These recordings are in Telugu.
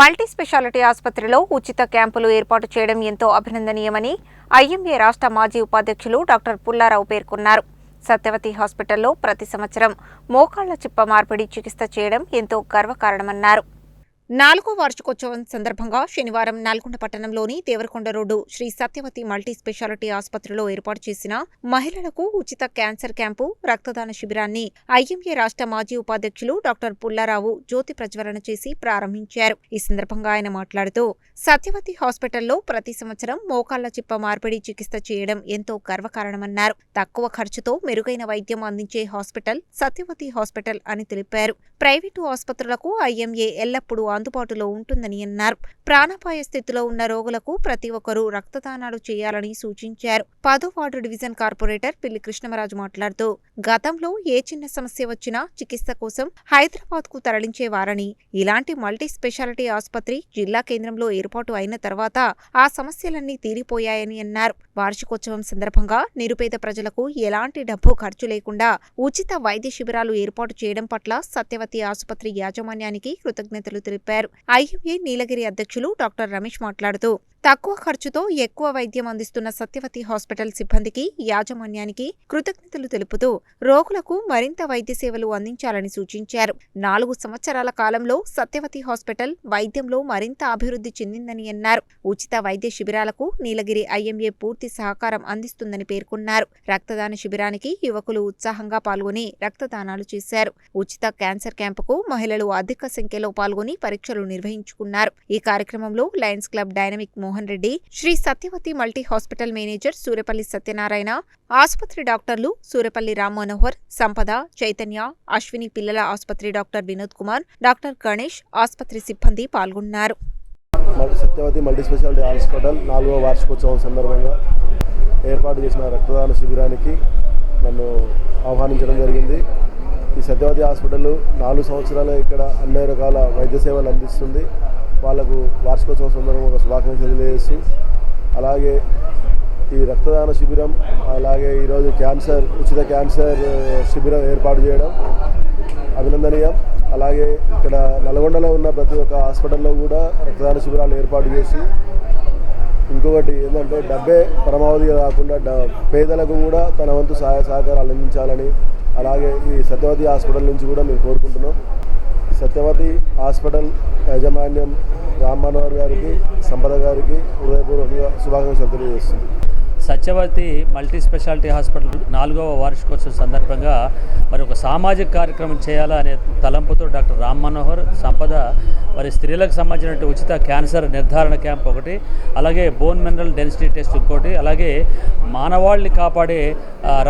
మల్టీ స్పెషాలిటీ ఆసుపత్రిలో ఉచిత క్యాంపులు ఏర్పాటు చేయడం ఎంతో అభినందనీయమని ఐఎంఏ రాష్ట్ర మాజీ ఉపాధ్యక్షులు డాక్టర్ పుల్లారావు పేర్కొన్నారు. సత్యవతి హాస్పిటల్లో ప్రతి సంవత్సరం మోకాళ్ల చిప్ప మార్పిడి చికిత్స చేయడం ఎంతో గర్వకారణమన్నారు. 4వ వార్షికోత్సవం సందర్భంగా శనివారం నల్గొండ పట్టణంలోని Devarakonda road Sri Satyavathi multi speciality ఆసుపత్రిలో ఏర్పాటు చేసిన మహిళలకు ఉచిత క్యాన్సర్ క్యాంపు, రక్తదాన శిబిరాన్ని ఐఎంఏ రాష్ట్ర మాజీ ఉపాధ్యక్షులు డాక్టర్ పుల్లారావు జ్యోతి ప్రజ్వలన చేసి ప్రారంభించారు. ఈ సందర్భంగా ఆయన మాట్లాడుతూ సత్యవతి హాస్పిటల్లో ప్రతి సంవత్సరం మోకాళ్ల చిప్ప మార్పిడి చికిత్స చేయడం ఎంతో గర్వకారణమన్నారు. తక్కువ ఖర్చుతో మెరుగైన వైద్యం అందించే హాస్పిటల్ సత్యవతి హాస్పిటల్ అని తెలిపారు. ప్రైవేటు ఆసుపత్రులకు ఐఎంఏ ఎల్లప్పుడూ అందుబాటులో ఉంటుందని అన్నారు. ప్రాణాపాయ స్థితిలో ఉన్న రోగులకు ప్రతి ఒక్కరూ రక్తదానాలు చేయాలని సూచించారు. 10వ వార్డు డివిజన్ కార్పొరేటర్ పిల్లి కృష్ణమరాజు మాట్లాడుతూ గతంలో ఏ చిన్న సమస్య వచ్చినా చికిత్స కోసం హైదరాబాద్ కు తరలించేవారని, ఇలాంటి మల్టీ స్పెషాలిటీ ఆసుపత్రి జిల్లా కేంద్రంలో ఏర్పాటు అయిన తర్వాత ఆ సమస్యలన్నీ తీరిపోయాయని అన్నారు. వార్షికోత్సవం సందర్భంగా నిరుపేద ప్రజలకు ఎలాంటి డబ్బు ఖర్చు లేకుండా ఉచిత వైద్య శిబిరాలు ఏర్పాటు చేయడం పట్ల సత్యవతి ఆసుపత్రి యాజమాన్యానికి కృతజ్ఞతలు తెలిపారు. ఐఎంఏ నీలగిరి అధ్యక్షులు డాక్టర్ రమేష్ మాట్లాడుతూ తక్కువ ఖర్చుతో ఎక్కువ వైద్యం అందిస్తున్న సత్యవతి హాస్పిటల్ సిబ్బందికి, యాజమాన్యానికి కృతజ్ఞతలు తెలుపుతూ రోగులకు మరింత వైద్య సేవలు అందించాలని సూచించారు. 4 సంవత్సరాల కాలంలో సత్యవతి హాస్పిటల్ వైద్యంలో మరింత అభివృద్ధి చెందిందని అన్నారు. ఉచిత వైద్య శిబిరాలకు నీలగిరి ఐఎంఏ పూర్తి సహకారం అందిస్తుందని పేర్కొన్నారు. రక్తదాన శిబిరానికి యువకులు ఉత్సాహంగా పాల్గొని రక్తదానాలు చేశారు. ఉచిత క్యాన్సర్ క్యాంపుకు మహిళలు అధిక సంఖ్యలో పాల్గొని పరీక్షలు నిర్వహించుకున్నారు. ఈ కార్యక్రమంలో Lions Club dynamic Mohan Reddy, Sri Satyavathi multi hospital manager Suryapalli Satyanarayana, ఆసుపత్రి డాక్టర్లు సూర్యపల్లి రామ్ మనోహర్, సంపద, చైతన్య, అశ్విని పిల్లల ఆసుపత్రి డాక్టర్ వినోద్ కుమార్, డాక్టర్ గణేష్, ఆసుపత్రి సిబ్బంది పాల్గొన్నారు. సత్యవతి మల్టీ స్పెషాలిటీ హాస్పిటల్ 4వ వార్షికోత్సవం సందర్భంగా ఏర్పాటు చేసిన రక్తదాన శిబిరానికి నన్ను ఆహ్వానించడం జరిగింది. ఈ సత్యవతి హాస్పిటల్ 4 సంవత్సరాలు ఇక్కడ అన్ని రకాల వైద్య సేవలు అందిస్తుంది. వాళ్ళకు వార్షికోత్సవం సందర్భంగా ఒక శుభాకాంక్షలు తెలియజేస్తూ, అలాగే ఈ రక్తదాన శిబిరం, అలాగే ఈరోజు ఉచిత క్యాన్సర్ శిబిరం ఏర్పాటు చేయడం అభినందనీయం. అలాగే ఇక్కడ నల్గొండలో ఉన్న ప్రతి ఒక్క హాస్పిటల్లో కూడా రక్తదాన శిబిరాలు ఏర్పాటు చేసి, ఇంకొకటి ఏంటంటే డబ్బే పరమావధిగా కాకుండా పేదలకు కూడా తన వంతు సహాయ సహకారాలు అందించాలని అలాగే ఈ సత్యవతి హాస్పిటల్ నుంచి కూడా మేము కోరుకుంటున్నాం. సత్యవతి హాస్పిటల్ యాజమాన్యం రామ్ మనోహర్ గారికి, సంపద గారికి హృదయపూర్వకంగా శుభాకాంక్షలు తెలియజేస్తుంది. సత్యవతి మల్టీ స్పెషాలిటీ హాస్పిటల్ 4వ వార్షికోత్సవం సందర్భంగా మరి ఒక సామాజిక కార్యక్రమం చేయాలా అనే తలంపుతో డాక్టర్ రామ్ మనోహర్, సంపద మరి స్త్రీలకు సంబంధించిన ఉచిత క్యాన్సర్ నిర్ధారణ క్యాంప్ ఒకటి, అలాగే బోన్ మినరల్ డెన్సిటీ టెస్ట్ ఇంకోటి, అలాగే మానవాళిని కాపాడే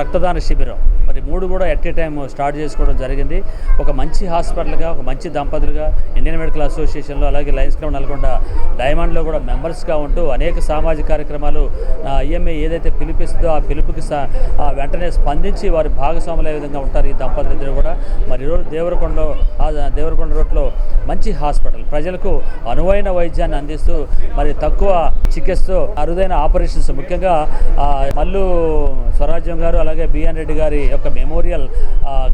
రక్తదాన శిబిరం, మరి 3 కూడా ఎట్ ఏ టైం స్టార్ట్ చేసుకోవడం జరిగింది. ఒక మంచి హాస్పిటల్గా, ఒక మంచి దంపతులుగా ఇండియన్ మెడికల్ అసోసియేషన్లో, అలాగే లయన్స్ క్లబ్ నల్గొండ డైమండ్లో కూడా మెంబర్స్గా ఉంటూ అనేక సామాజిక కార్యక్రమాలు ఐఎంఏ ఏదైతే పిలిపిస్తుందో ఆ పిలుపుకి వెంటనే స్పందించి వారి భాగస్వాములు ఏ విధంగా ఉంటారు ఈ దంపతులిద్దరు కూడా. మరి ఈరోజు దేవరకొండ రోడ్లో మంచి హాస్పిటల్ ప్రజలకు అనువైన వైద్యాన్ని అందిస్తూ మరి తక్కువ చికిత్సతో అరుదైన ఆపరేషన్స్, ముఖ్యంగా మల్లు స్వరాజ్యం గారు అలాగే బిఎన్ రెడ్డి గారి యొక్క మెమోరియల్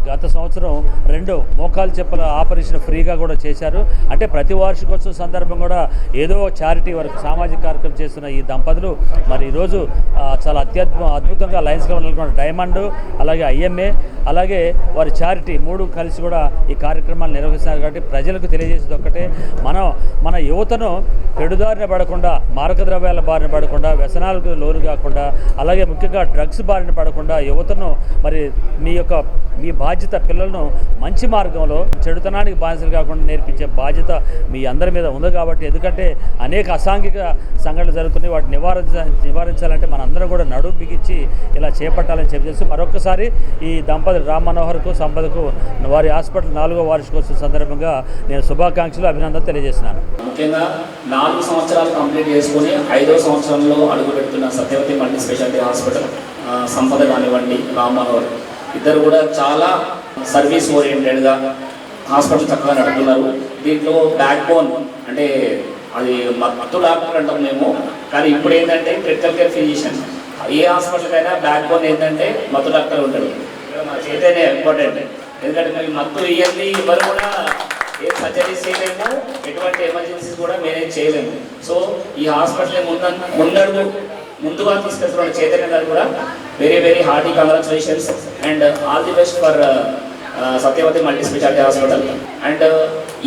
గత సంవత్సరం 2 మోకాలు చెప్పుల ఆపరేషన్ ఫ్రీగా కూడా చేశారు. అంటే ప్రతి వార్షికోత్సవం సందర్భం కూడా ఏదో చారిటీ వరకు సామాజిక కార్యక్రమం చేస్తున్న ఈ దంపతులు మరి ఈరోజు చాలా అద్భుతంగా లయన్స్ క్లబ్ నల్గొండ డైమండ్, అలాగే ఐఎంఏ, అలాగే వారి చారిటీ 3 కలిసి కూడా ఈ కార్యక్రమాలు నిర్వహిస్తున్నారు. కాబట్టి ప్రజలకు తెలియజేసేది ఒక్కటే, మన యువతను పెడుదారిన పడకుండా, మారక ద్రవ్యాల బారిన పడకుండా, వ్యసనాలకు లోను కాకుండా, అలాగే ముఖ్యంగా డ్రగ్స్ బారిన పడకుండా యువతను మరి మీ బాధ్యత పిల్లలను మంచి మార్గంలో, చెడుతనానికి బానిసలు కాకుండా నేర్పించే బాధ్యత మీ అందరి మీద ఉంది. కాబట్టి ఎందుకంటే అనేక అసాంఘిక సంఘటనలు జరుగుతున్నాయి, వాటిని నివారించాలంటే మనందరం కూడా నడుం బిగించి ఇలా చేపట్టాలని చెప్పేసి మరొకసారి ఈ దంపతులు రామ్ మనోహర్కు, సంపదకు వారి హాస్పిటల్ 4వ వార్షికోత్సవం సందర్భంగా నేను శుభాకాంక్షలు, అభినందనలు తెలియజేస్తున్నాను. ముఖ్యంగా 4 సంవత్సరాలు కంప్లీట్ చేసుకుని 5వ సంవత్సరంలో అడుగు పెడుతున్న సత్యవతి మల్టీ స్పెషాలిటీ హాస్పిటల్ సంపద కానివ్వండి, రామ్ మనోహర్ ఇద్దరు కూడా చాలా సర్వీస్ ఓరియంటెడ్గా హాస్పిటల్ చక్కగా నడుపుతున్నారు. దీంట్లో బ్యాక్ బోన్ అంటే అది మత్తు డాక్టర్ అంటాం మేము, కానీ ఇప్పుడు ఏంటంటే క్రిటికల్ కేర్ ఫిజిషియన్. ఏ హాస్పిటల్కైనా బ్యాక్ బోన్ ఏంటంటే మత్తు డాక్టర్ ఉంటాడు. మన చేతనే ఇంపార్టెంట్, ఎందుకంటే మత్తు ఇవన్నీ ఎవరు కూడా ఏ సర్జరీస్ చేయలేము, ఎటువంటి ఎమర్జెన్సీస్ కూడా మేనేజ్ చేయలేము. సో ఈ హాస్పిటల్ ముందుగా తీసుకెళ్తున్న చైతన్య గారు కూడా very hearty congratulations and all the best for Satyavathi multi speciality hospital. And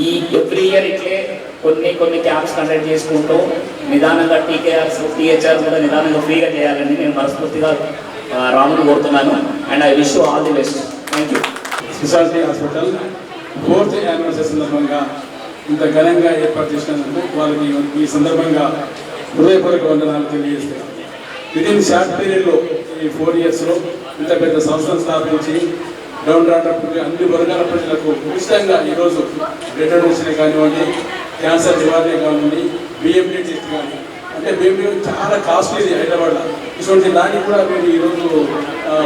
ఈ ఎవ్రీ ఇయర్ ఇట్లే కొన్ని క్యాంప్స్ కండక్ట్ చేసుకుంటూ నిదానంగా టీహెచ్ఆర్ కూడా నిదానంగా ఫ్రీగా చేయాలని నేను మనస్ఫూర్తిగా రాముని కోరుతున్నాను. And I wish you all the best. Thank you. Speciality hospital 4th anniversary సందర్భంగా ఇంత ఘనంగా ఏర్పాటు చేసినందుకు వాళ్ళకి ఈ సందర్భంగా హృదయపూర్వక వందనాలు తెలియజేస్తాను. విదిన్ షార్ట్ పీరియడ్లో ఈ 4 yearsలో ఇంత పెద్ద సంస్థను స్థాపించి డౌన్ రావడానికి అన్ని వర్గాల ప్రజలకు ఉచితంగా ఈరోజు బ్లడ్ డొనేషన్ కానివ్వండి, క్యాన్సర్ నివారణ కానివ్వండి, బిఎండి టెస్ట్ కానీ, అంటే బిఎండి చాలా కాస్ట్లీ హైదరాబాద్లో. ఇటువంటి దానికి కూడా మీరు ఈరోజు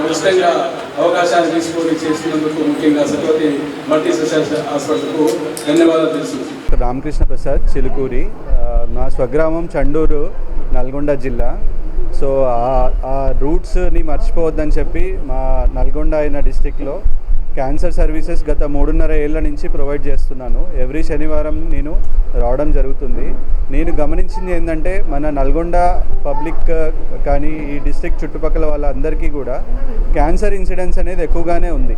ఉచితంగా అవకాశాలు తీసుకొని చేస్తున్నందుకు ముఖ్యంగా సత్యవతి మల్టీ స్పెషాలిటీ హాస్పిటల్కు ధన్యవాదాలు తెలుసు. రామకృష్ణ ప్రసాద్ చిలుకూరి, నా స్వగ్రామం చండూరు, నల్గొండ జిల్లా. సో ఆ రూట్స్ని మర్చిపోవద్దని చెప్పి మా నల్గొండ అయిన డిస్టిక్లో క్యాన్సర్ సర్వీసెస్ గత 3.5 ఏళ్ల నుంచి ప్రొవైడ్ చేస్తున్నాను. ఎవ్రీ శనివారం నేను రావడం జరుగుతుంది. నేను గమనించింది ఏంటంటే మన నల్గొండ పబ్లిక్ కానీ ఈ డిస్ట్రిక్ట్ చుట్టుపక్కల వాళ్ళందరికీ కూడా క్యాన్సర్ ఇన్సిడెన్స్ అనేది ఎక్కువగానే ఉంది.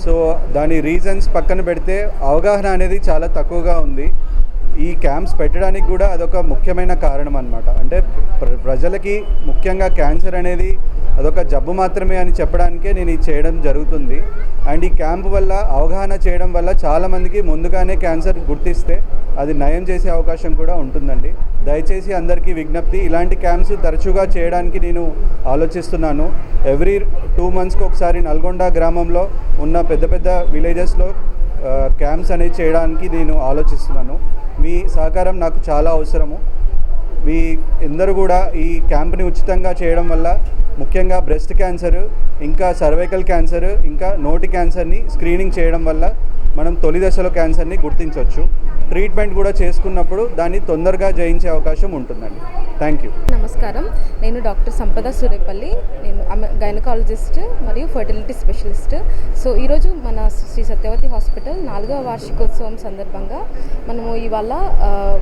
సో దాని రీజన్స్ పక్కన పెడితే అవగాహన అనేది చాలా తక్కువగా ఉంది. ఈ క్యాంప్స్ పెట్టడానికి కూడా అదొక ముఖ్యమైన కారణం అన్నమాట. అంటే ప్రజలకి ముఖ్యంగా క్యాన్సర్ అనేది అదొక జబ్బు మాత్రమే అని చెప్పడానికే నేను ఇది చేయడం జరుగుతుంది. అండ్ ఈ క్యాంప్ వల్ల అవగాహన చేయడం వల్ల చాలామందికి ముందుగానే క్యాన్సర్ గుర్తిస్తే అది నయం చేసే అవకాశం కూడా ఉంటుందండి. దయచేసి అందరికీ విజ్ఞప్తి, ఇలాంటి క్యాంప్స్ తరచుగా చేయడానికి నేను ఆలోచిస్తున్నాను. ఎవ్రీ 2 monthsకి ఒకసారి నల్గొండ గ్రామంలో ఉన్న పెద్ద విలేజెస్లో క్యాంప్స్ అనేవి చేయడానికి నేను ఆలోచిస్తున్నాను. మీ సహకారం నాకు చాలా అవసరము. మీ అందరూ కూడా ఈ క్యాంప్ని ఉచితంగా చేయడం వల్ల ముఖ్యంగా బ్రెస్ట్ క్యాన్సర్, ఇంకా సర్వైకల్ క్యాన్సర్, ఇంకా నోటి క్యాన్సర్ని స్క్రీనింగ్ చేయడం వల్ల మనం తొలి దశలో క్యాన్సర్ని గుర్తించవచ్చు. ట్రీట్మెంట్ కూడా చేసుకున్నప్పుడు దాన్ని తొందరగా జయించే అవకాశం ఉంటుందండి. Thank you. నమస్కారం, నేను డాక్టర్ సంపద సూరేపల్లి. నేను గైనకాలజిస్ట్ మరియు ఫర్టిలిటీ స్పెషలిస్ట్. సో ఈరోజు మన శ్రీ సత్యవతి హాస్పిటల్ 4వ వార్షికోత్సవం సందర్భంగా మనము ఇవాళ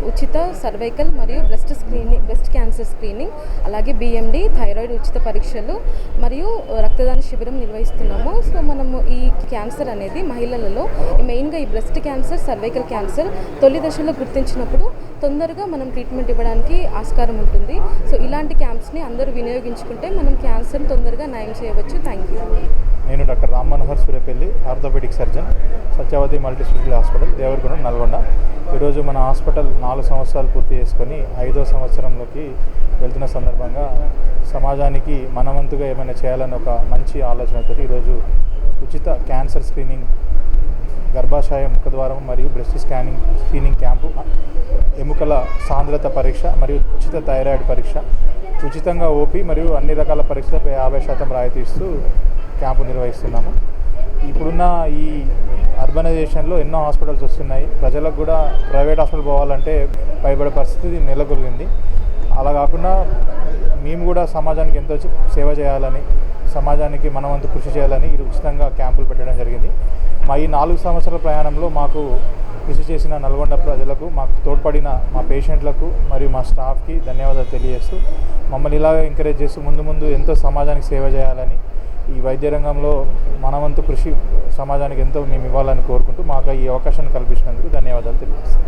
ఉచిత సర్వైకల్ మరియు బ్రెస్ట్ క్యాన్సర్ స్క్రీనింగ్, అలాగే బిఎండి, థైరాయిడ్ ఉచిత పరీక్షలు మరియు రక్తదాన శిబిరం నిర్వహిస్తున్నాము. సో మనము ఈ క్యాన్సర్ అనేది మహిళలలో మెయిన్గా ఈ బ్రెస్ట్ క్యాన్సర్, సర్వైకల్ క్యాన్సర్ తొలి దశలో గుర్తించినప్పుడు తొందరగా మనం ట్రీట్మెంట్ ఇవ్వడానికి ఆస్కారం ఉంటుంది. సో ఇలాంటి క్యాంప్స్ని అందరూ వినియోగించుకుంటే మనం క్యాన్సర్ని తొందరగా నయం చేయవచ్చు. Thank you. నేను doctor Ram Manohar Surepalli, orthopaedic surgeon, Satyavathi multi speciality hospital, Devaragudem, Nalgonda. ఈరోజు మన హాస్పిటల్ 4 సంవత్సరాలు పూర్తి చేసుకొని 5వ సంవత్సరంలోకి వెళ్తున్న సందర్భంగా సమాజానికి మనవంతుగా ఏమైనా చేయాలని ఒక మంచి ఆలోచనతో ఈరోజు ఉచిత క్యాన్సర్ స్క్రీనింగ్, గర్భాశయ ముఖద్వారం మరియు బ్రెస్ట్ స్క్రీనింగ్ క్యాంపు, ఎముకల సాంద్రత పరీక్ష మరియు ఉచిత థైరాయిడ్ పరీక్ష, ఉచితంగా ఓపీ మరియు అన్ని రకాల పరీక్షలపై 50% రాయితీ ఇస్తూ క్యాంపు నిర్వహిస్తున్నాము. ఇప్పుడున్న ఈ అర్బనైజేషన్లో ఎన్నో హాస్పిటల్స్ వస్తున్నాయి. ప్రజలకు కూడా ప్రైవేట్ హాస్పిటల్ పోవాలంటే భయపడే పరిస్థితి నెలకొల్గింది. అలా కాకుండా మేము కూడా సమాజానికి ఎంతో సేవ చేయాలని, సమాజానికి మనవంతు కృషి చేయాలని ఇది ఉచితంగా క్యాంపులు పెట్టడం జరిగింది. మా ఈ 4 సంవత్సరాల ప్రయాణంలో మాకు కృషి చేసిన నల్గొండ ప్రజలకు, మాకు తోడ్పడిన మా పేషెంట్లకు మరియు మా స్టాఫ్కి ధన్యవాదాలు తెలియజేస్తూ, మమ్మల్ని ఇలాగే ఎంకరేజ్ చేస్తూ ముందు ఎంతో సమాజానికి సేవ చేయాలని, ఈ వైద్య రంగంలో మనవంతు కృషి సమాజానికి ఎంతో మేము ఇవ్వాలని కోరుకుంటూ మాకు ఈ అవకాశాన్ని కల్పించినందుకు ధన్యవాదాలు తెలియజేస్తాను.